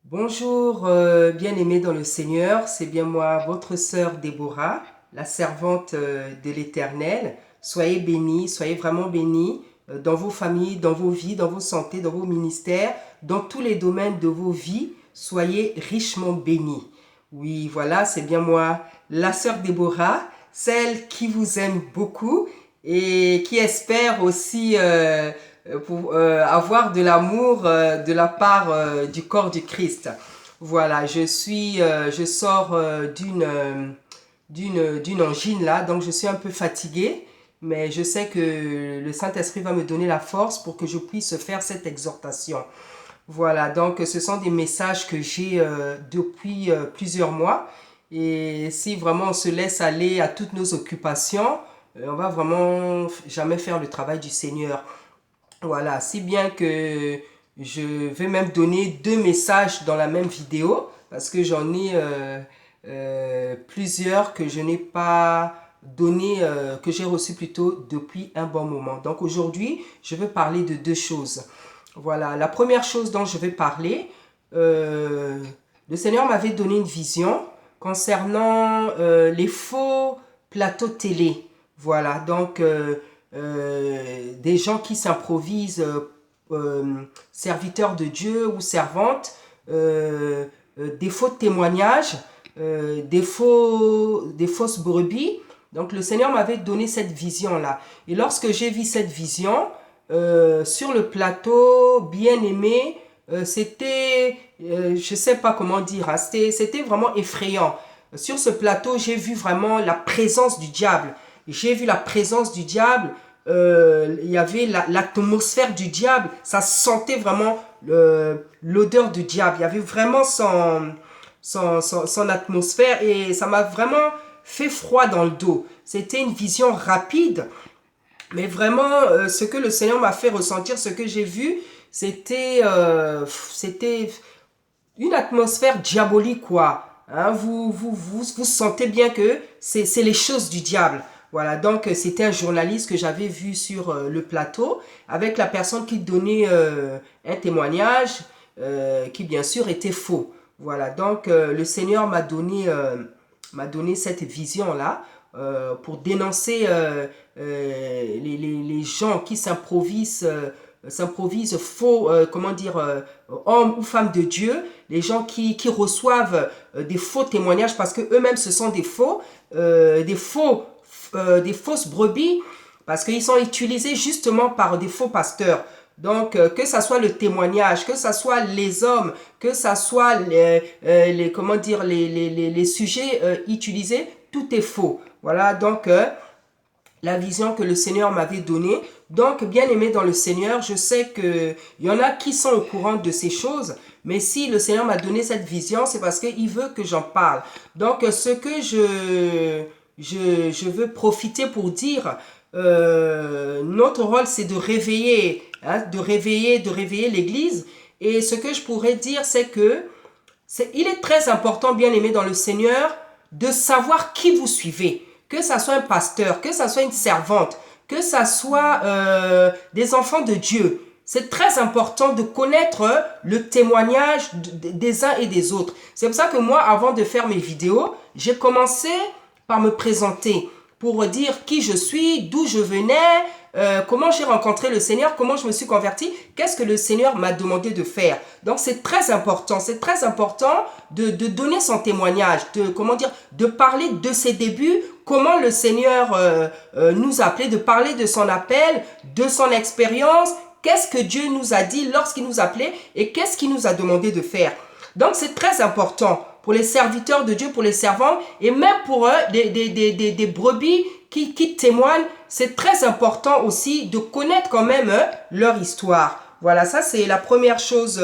Bonjour, bien-aimés dans le Seigneur, c'est bien moi, votre sœur Déborah, la servante de l'Éternel. Soyez bénis, soyez vraiment bénis dans vos familles, dans vos vies, dans vos santé, dans vos ministères, dans tous les domaines de vos vies. Soyez richement bénis. Oui, voilà, c'est bien moi, la sœur Déborah, celle qui vous aime beaucoup et qui espère aussi pour avoir de l'amour de la part du corps du Christ. Voilà, je sors d'une angine là, donc je suis un peu fatiguée, mais je sais que le Saint-Esprit va me donner la force pour que je puisse faire cette exhortation. Voilà, donc ce sont des messages que j'ai depuis plusieurs mois. Et si vraiment on se laisse aller à toutes nos occupations, on va vraiment jamais faire le travail du Seigneur. Voilà, si bien que je vais même donner deux messages dans la même vidéo, parce que j'en ai plusieurs que je n'ai pas donné, que j'ai reçu plutôt depuis un bon moment. Donc aujourd'hui, je vais parler de deux choses. Voilà, la première chose dont je vais parler, euh, le Seigneur m'avait donné une vision concernant les faux plateaux télé. Voilà, donc des gens qui s'improvisent serviteurs de Dieu ou servantes, des faux témoignages, des fausses brebis. Donc le Seigneur m'avait donné cette vision-là. Et lorsque j'ai vu cette vision, sur le plateau, bien aimé, c'était, je sais pas comment dire, hein, c'était vraiment effrayant. Sur ce plateau, j'ai vu vraiment la présence du diable. J'ai vu la présence du diable. Il y avait l'atmosphère du diable. Ça sentait vraiment l'odeur du diable. Il y avait vraiment son atmosphère et ça m'a vraiment fait froid dans le dos. C'était une vision rapide, mais vraiment, ce que le Seigneur m'a fait ressentir, ce que j'ai vu, c'était une atmosphère diabolique, quoi. Hein, vous sentez bien que c'est les choses du diable. Voilà, donc c'était un journaliste que j'avais vu sur le plateau avec la personne qui donnait un témoignage qui bien sûr était faux. Voilà, donc le Seigneur m'a donné cette vision-là pour dénoncer les gens qui s'improvisent faux, comment dire, hommes ou femmes de Dieu, les gens qui reçoivent des faux témoignages parce que eux-mêmes ce sont des fausses brebis parce qu'ils sont utilisés justement par des faux pasteurs. Donc, que ça soit le témoignage, que ça soit les hommes, que ça soit comment dire, les sujets utilisés, tout est faux. Voilà, donc la vision que le Seigneur m'avait donnée. Donc, bien aimé dans le Seigneur, je sais qu'il y en a qui sont au courant de ces choses, mais si le Seigneur m'a donné cette vision, c'est parce qu'il veut que j'en parle. Donc, ce que je veux profiter pour dire, notre rôle, c'est de réveiller, hein, de réveiller l'Église. Et ce que je pourrais dire, c'est que il est très important, bien aimé dans le Seigneur, de savoir qui vous suivez. Que ça soit un pasteur, que ça soit une servante, que ça soit des enfants de Dieu. C'est très important de connaître le témoignage des uns et des autres. C'est pour ça que moi, avant de faire mes vidéos, j'ai commencé par me présenter, pour dire qui je suis, d'où je venais, comment j'ai rencontré le Seigneur, comment je me suis converti, qu'est-ce que le Seigneur m'a demandé de faire. Donc c'est très important de donner son témoignage, comment dire, de parler de ses débuts, comment le Seigneur nous a appelés, de parler de son appel, de son expérience, qu'est-ce que Dieu nous a dit lorsqu'il nous appelait et qu'est-ce qu'il nous a demandé de faire. Donc c'est très important pour les serviteurs de Dieu, pour les servants et même pour des brebis qui témoignent. C'est très important aussi de connaître quand même leur histoire. Voilà, ça c'est la première chose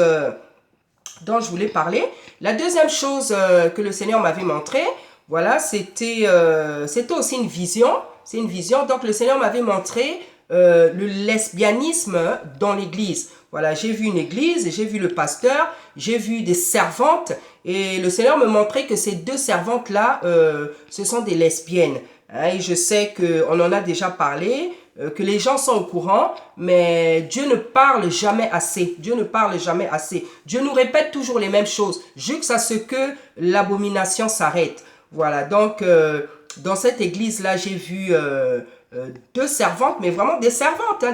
dont je voulais parler. La deuxième chose que le Seigneur m'avait montré, voilà, c'était aussi une vision. C'est une vision. Donc le Seigneur m'avait montré le lesbianisme dans l'église. Voilà, j'ai vu une église, j'ai vu le pasteur, j'ai vu des servantes et le Seigneur me montrait que ces deux servantes-là, ce sont des lesbiennes. Hein, et je sais qu'on en a déjà parlé. que les gens sont au courant, mais Dieu ne parle jamais assez. Dieu ne parle jamais assez. Dieu nous répète toujours les mêmes choses, jusqu'à ce que l'abomination s'arrête. Voilà, donc dans cette église-là, j'ai vu deux servantes, mais vraiment des servantes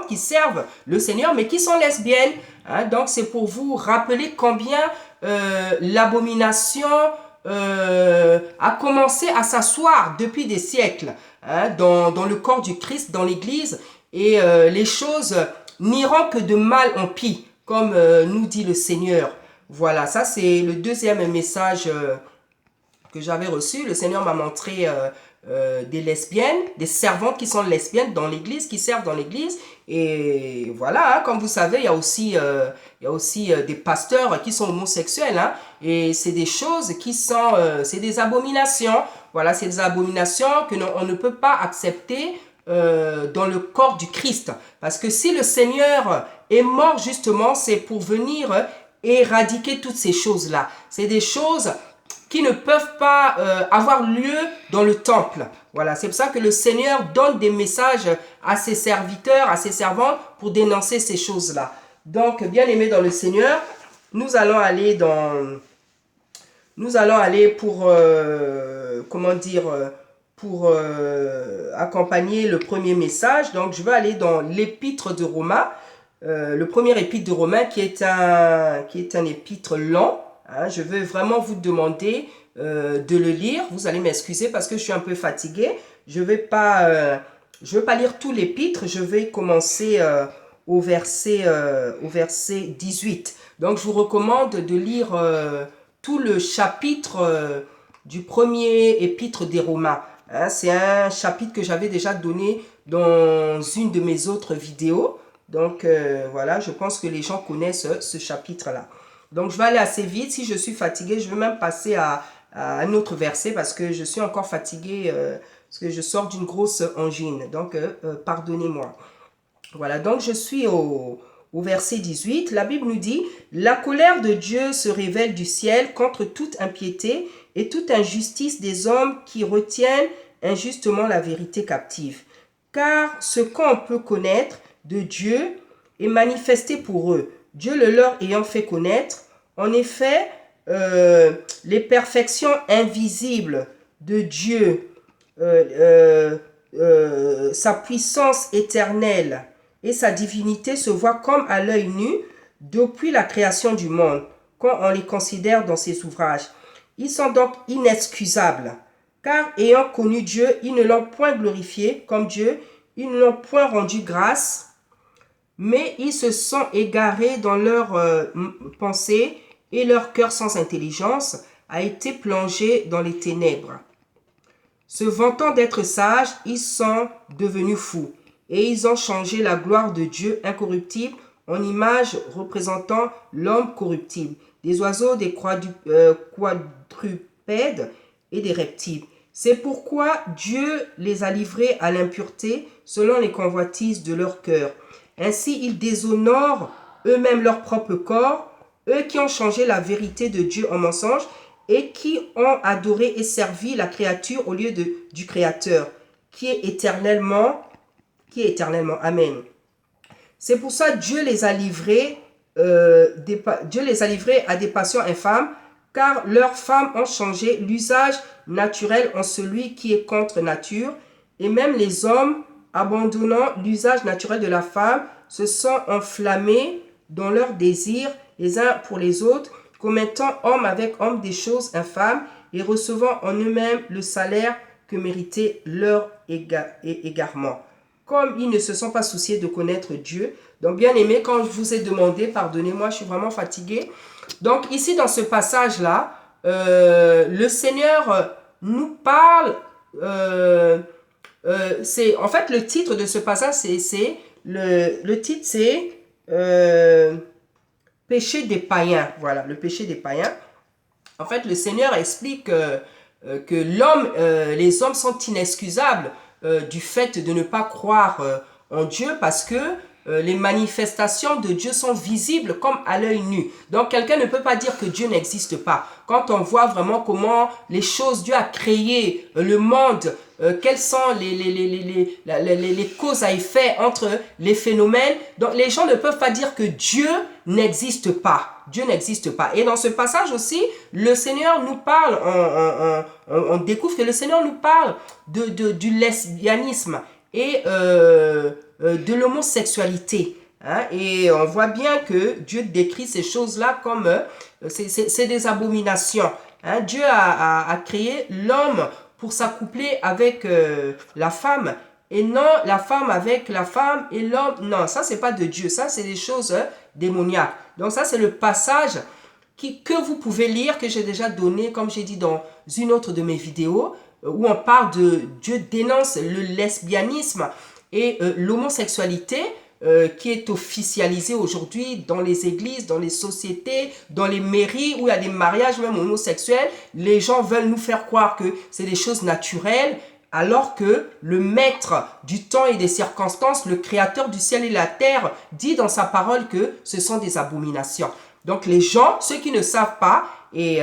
qui servent le Seigneur, mais qui sont lesbiennes. Hein. Donc c'est pour vous rappeler combien l'abomination a commencé à s'asseoir depuis des siècles hein, dans le corps du Christ, dans l'Église, et les choses n'iront que de mal en pis, comme nous dit le Seigneur. Voilà, ça c'est le deuxième message que j'avais reçu. Le Seigneur m'a montré des lesbiennes, des servantes qui sont lesbiennes dans l'église, qui servent dans l'église. Et voilà, hein, comme vous savez, il y a aussi des pasteurs qui sont homosexuels. Hein, et c'est des choses qui sont, c'est des abominations. Voilà, c'est des abominations que on ne peut pas accepter dans le corps du Christ. Parce que si le Seigneur est mort justement, c'est pour venir éradiquer toutes ces choses-là. C'est des choses qui ne peuvent pas avoir lieu dans le temple. Voilà, c'est pour ça que le Seigneur donne des messages à ses serviteurs, à ses servants pour dénoncer ces choses-là. Donc, bien aimés dans le Seigneur, nous allons aller pour, pour accompagner le premier message. Donc, je vais aller dans l'épître de Romains, le premier épître de Romains qui est un épître long. Hein, je vais vraiment vous demander de le lire. Vous allez m'excuser parce que je suis un peu fatigué. Je vais pas lire tout l'épître. Je vais commencer au verset 18. Donc, je vous recommande de lire tout le chapitre du premier épître des Romains. Hein, c'est un chapitre que j'avais déjà donné dans une de mes autres vidéos. Donc, voilà, je pense que les gens connaissent ce chapitre-là. Donc, je vais aller assez vite. Si je suis fatigué, je vais même passer à un autre verset parce que je suis encore fatigué, parce que je sors d'une grosse angine. Donc, pardonnez-moi. Voilà, donc je suis au verset 18. La Bible nous dit « La colère de Dieu se révèle du ciel contre toute impiété et toute injustice des hommes qui retiennent injustement la vérité captive. Car ce qu'on peut connaître de Dieu est manifesté pour eux. Dieu le leur ayant fait connaître, en effet, les perfections invisibles de Dieu, sa puissance éternelle et sa divinité se voient comme à l'œil nu depuis la création du monde, quand on les considère dans ses ouvrages. Ils sont donc inexcusables, car ayant connu Dieu, ils ne l'ont point glorifié comme Dieu, ils ne l'ont point rendu grâce, mais ils se sont égarés dans leurs pensées et leur cœur sans intelligence a été plongé dans les ténèbres. Se vantant d'être sages, ils sont devenus fous et ils ont changé la gloire de Dieu incorruptible en image représentant l'homme corruptible, des oiseaux, des quadrupèdes et des reptiles. C'est pourquoi Dieu les a livrés à l'impureté selon les convoitises de leur cœur. Ainsi, ils déshonorent eux-mêmes leur propre corps, eux qui ont changé la vérité de Dieu en mensonge et qui ont adoré et servi la créature au lieu du Créateur, qui est éternellement. Amen. C'est pour ça que Dieu les a livrés à des passions infâmes, car leurs femmes ont changé l'usage naturel en celui qui est contre nature, et même les hommes, abandonnant l'usage naturel de la femme, se sont enflammés dans leurs désirs les uns pour les autres, commettant homme avec homme des choses infâmes et recevant en eux-mêmes le salaire que méritait leur égarement. Comme ils ne se sont pas souciés de connaître Dieu. Donc, bien aimé, quand je vous ai demandé, pardonnez-moi, je suis vraiment fatiguée. Donc, ici, dans ce passage-là, le Seigneur nous parle. En fait, le titre de ce passage, le titre, c'est péché des païens. Voilà, le péché des païens. En fait, le Seigneur explique que les hommes sont inexcusables du fait de ne pas croire en Dieu parce que les manifestations de Dieu sont visibles comme à l'œil nu. Donc, quelqu'un ne peut pas dire que Dieu n'existe pas. Quand on voit vraiment comment les choses, Dieu a créé le monde quelles sont les causes à effet entre les phénomènes. Donc les gens ne peuvent pas dire que Dieu n'existe pas. Dieu n'existe pas. Et dans ce passage aussi, le Seigneur nous parle, on découvre que le Seigneur nous parle du lesbianisme et de l'homosexualité. Hein, et on voit bien que Dieu décrit ces choses-là comme c'est des abominations. Hein, Dieu a créé l'homme pour s'accoupler avec la femme et non la femme avec la femme et l'homme. Non, ça c'est pas de Dieu, ça c'est des choses démoniaques. Donc ça c'est le passage que vous pouvez lire, que j'ai déjà donné, comme j'ai dit dans une autre de mes vidéos, où on parle de Dieu dénonce le lesbianisme et l'homosexualité qui est officialisée aujourd'hui dans les églises, dans les sociétés, dans les mairies où il y a des mariages même homosexuels. Les gens veulent nous faire croire que c'est des choses naturelles, alors que le maître du temps et des circonstances, le créateur du ciel et la terre, dit dans sa parole que ce sont des abominations. Donc les gens, ceux qui ne savent pas, et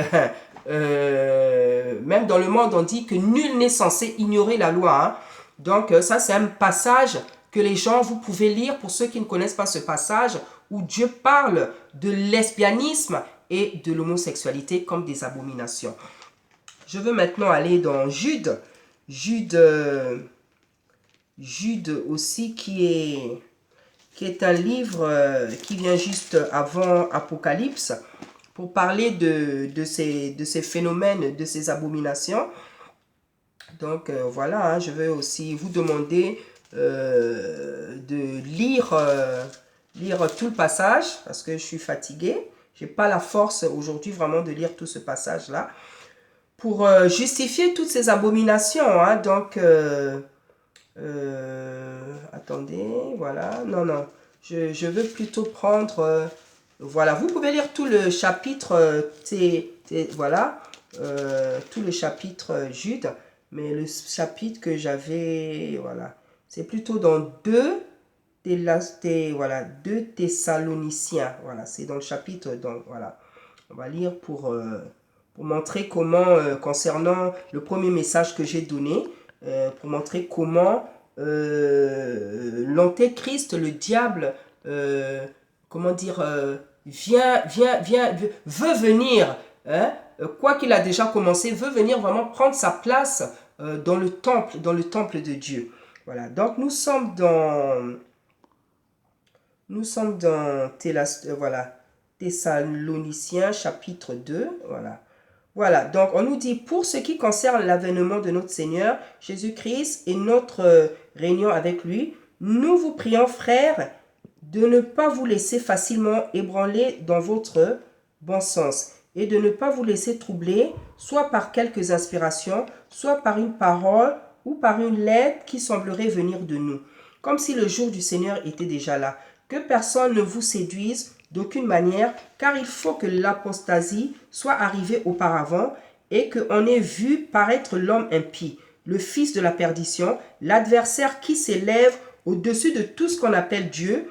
même dans le monde on dit que nul n'est censé ignorer la loi. Hein. Donc ça c'est un passage que les gens, vous pouvez lire pour ceux qui ne connaissent pas ce passage, où Dieu parle de lesbianisme et de l'homosexualité comme des abominations. Je veux maintenant aller dans Jude. Jude aussi qui est un livre qui vient juste avant Apocalypse pour parler de ces phénomènes, de ces abominations. Donc voilà, hein, je vais aussi vous demander de lire tout le passage parce que je suis fatigué. Je n'ai pas la force aujourd'hui vraiment de lire tout ce passage-là pour justifier toutes ces abominations. Hein. Donc, attendez, voilà. Non, je veux plutôt prendre... voilà, vous pouvez lire tout le chapitre, voilà, tout le chapitre Jude, mais le chapitre que j'avais, voilà, c'est plutôt dans 2 Thessaloniciens, voilà, c'est dans le chapitre, donc voilà, on va lire pour montrer comment, concernant le premier message que j'ai donné, pour montrer comment l'antéchrist, le diable, comment dire, veut venir, hein, quoi qu'il a déjà commencé, veut venir vraiment prendre sa place dans le temple de Dieu. Voilà, donc nous sommes dans Thessaloniciens chapitre 2, voilà. Voilà, donc on nous dit, pour ce qui concerne l'avènement de notre Seigneur Jésus-Christ et notre réunion avec lui, nous vous prions, frères, de ne pas vous laisser facilement ébranler dans votre bon sens et de ne pas vous laisser troubler, soit par quelques inspirations, soit par une parole ou par une lettre qui semblerait venir de nous, comme si le jour du Seigneur était déjà là. Que personne ne vous séduise d'aucune manière, car il faut que l'apostasie soit arrivée auparavant et qu'on ait vu paraître l'homme impie, le fils de la perdition, l'adversaire qui s'élève au-dessus de tout ce qu'on appelle Dieu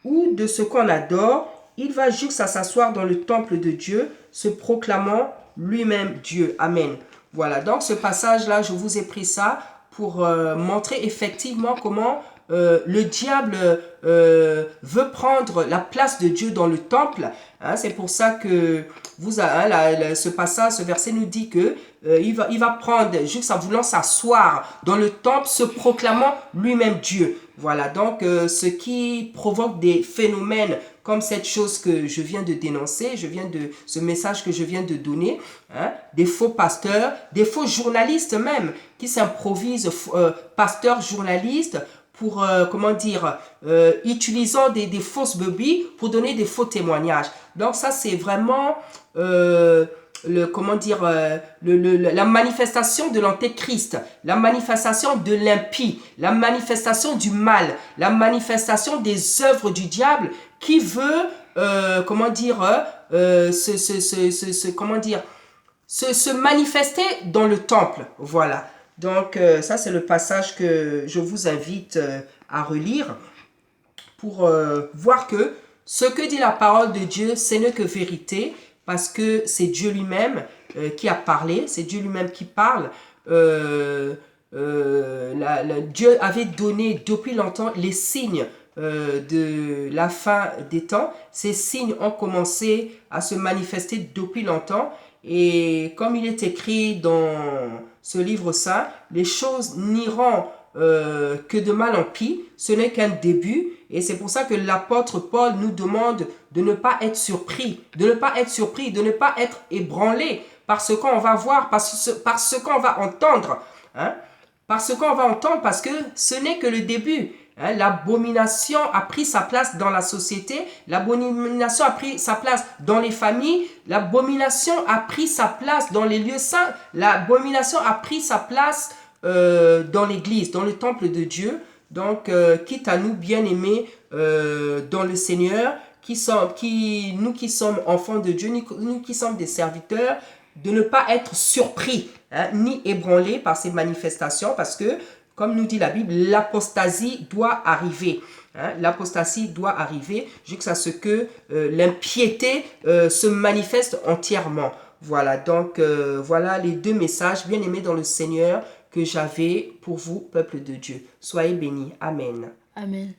ou de ce qu'on adore. Il va jusqu'à s'asseoir dans le temple de Dieu, se proclamant lui-même Dieu. Amen. Voilà, donc ce passage-là, je vous ai pris ça pour montrer effectivement comment le diable veut prendre la place de Dieu dans le temple. Hein, c'est pour ça que ce passage, ce verset nous dit que il va prendre, jusqu'à vouloir s'asseoir dans le temple, se proclamant lui-même Dieu. Voilà, donc ce qui provoque des phénomènes comme cette chose que je viens de dénoncer, ce message que je viens de donner, hein, des faux pasteurs, des faux journalistes même, qui s'improvisent pasteurs journalistes pour, utilisant des fausses brebis pour donner des faux témoignages. Donc ça, c'est vraiment, la manifestation de l'antéchrist, la manifestation de l'impie, la manifestation du mal, la manifestation des œuvres du diable qui veut, se manifester dans le temple. Voilà. Donc, ça, c'est le passage que je vous invite à relire pour voir que ce que dit la parole de Dieu, ce n'est que vérité, parce que c'est Dieu lui-même qui a parlé, c'est Dieu lui-même qui parle. Dieu avait donné depuis longtemps les signes de la fin des temps. Ces signes ont commencé à se manifester depuis longtemps. Et comme il est écrit dans ce livre saint, les choses n'iront que de mal en pis. Ce n'est qu'un début. Et c'est pour ça que l'apôtre Paul nous demande de ne pas être surpris, de ne pas être ébranlé par ce qu'on va voir, par ce qu'on va entendre. Hein? Parce que ce n'est que le début. Hein, l'abomination a pris sa place dans la société, l'abomination a pris sa place dans les familles, l'abomination a pris sa place dans les lieux saints, l'abomination a pris sa place dans l'église, dans le temple de Dieu. Donc, quitte à nous, bien-aimés dans le Seigneur, nous qui sommes enfants de Dieu, nous qui sommes des serviteurs, de ne pas être surpris, hein, ni ébranlés par ces manifestations, parce que, comme nous dit la Bible, l'apostasie doit arriver. Hein, l'apostasie doit arriver jusqu'à ce que l'impiété se manifeste entièrement. Voilà, donc voilà les deux messages bien aimés dans le Seigneur que j'avais pour vous, peuple de Dieu. Soyez bénis. Amen. Amen.